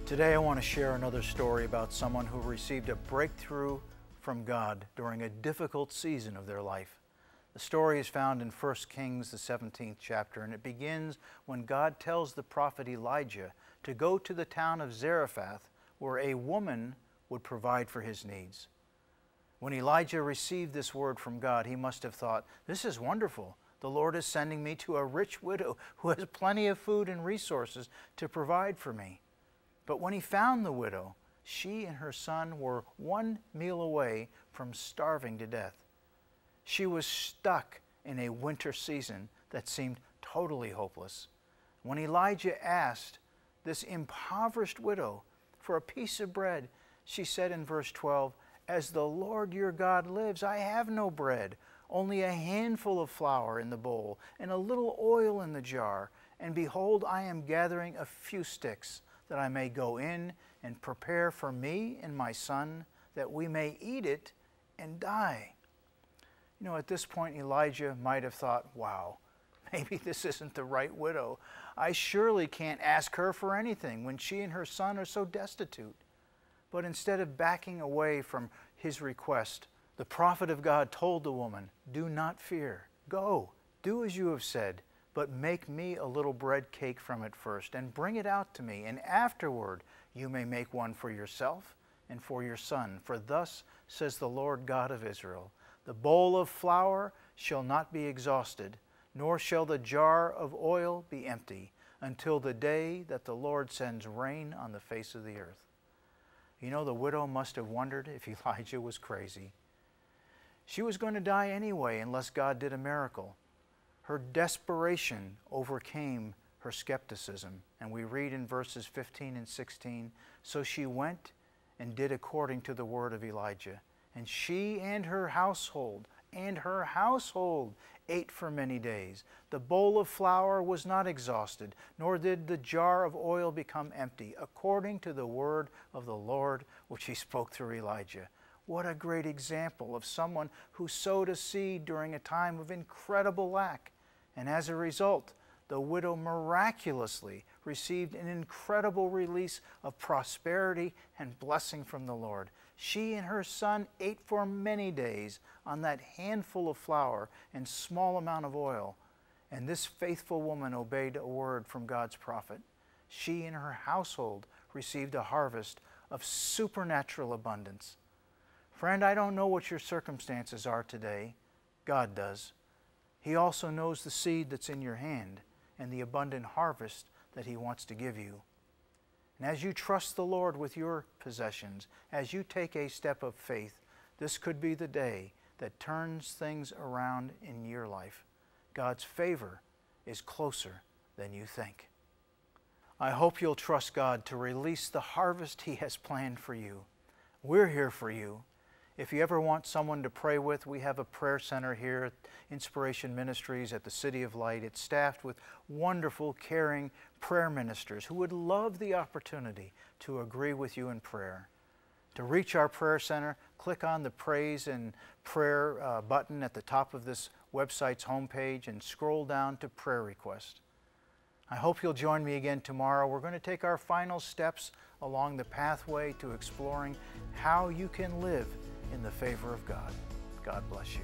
Today I want to share another story about someone who received a breakthrough from God during a difficult season of their life. The story is found in 1 Kings, the 17th chapter, and it begins when God tells the prophet Elijah to go to the town of Zarephath, where a woman would provide for his needs. When Elijah received this word from God, he must have thought, "This is wonderful. The Lord is sending me to a rich widow who has plenty of food and resources to provide for me." But when he found the widow, she and her son were one meal away from starving to death. She was stuck in a winter season that seemed totally hopeless. When Elijah asked this impoverished widow for a piece of bread, she said in verse 12, "As the Lord your God lives, I have no bread, only a handful of flour in the bowl and a little oil in the jar. And behold, I am gathering a few sticks, that I may go in and prepare for me and my son, that we may eat it and die." You know, at this point, Elijah might have thought, wow, maybe this isn't the right widow. I surely can't ask her for anything when she and her son are so destitute. But instead of backing away from his request, the prophet of God told the woman, "Do not fear. Go, do as you have said, but make me a little bread cake from it first, and bring it out to me, and afterward you may make one for yourself and for your son. For thus says the Lord God of Israel, the bowl of flour shall not be exhausted, nor shall the jar of oil be empty, until the day that the Lord sends rain on the face of the earth." You know, the widow must have wondered if Elijah was crazy. She was going to die anyway unless God did a miracle. Her desperation overcame her skepticism. And we read in verses 15 and 16, "So she went and did according to the word of Elijah. And she and her household ate for many days. The bowl of flour was not exhausted, nor did the jar of oil become empty, according to the word of the Lord which he spoke through Elijah." What a great example of someone who sowed a seed during a time of incredible lack. And as a result, the widow miraculously received an incredible release of prosperity and blessing from the Lord. She and her son ate for many days on that handful of flour and small amount of oil. And this faithful woman obeyed a word from God's prophet. She and her household received a harvest of supernatural abundance. Friend, I don't know what your circumstances are today. God does. He also knows the seed that's in your hand and the abundant harvest that He wants to give you. And as you trust the Lord with your possessions, as you take a step of faith, this could be the day that turns things around in your life. God's favor is closer than you think. I hope you'll trust God to release the harvest He has planned for you. We're here for you. If you ever want someone to pray with, we have a prayer center here at Inspiration Ministries at the City of Light. It's staffed with wonderful, caring prayer ministers who would love the opportunity to agree with you in prayer. To reach our prayer center, click on the Praise and Prayer button at the top of this website's homepage and scroll down to Prayer Request. I hope you'll join me again tomorrow. We're going to take our final steps along the pathway to exploring how you can live in the favor of God. God bless you.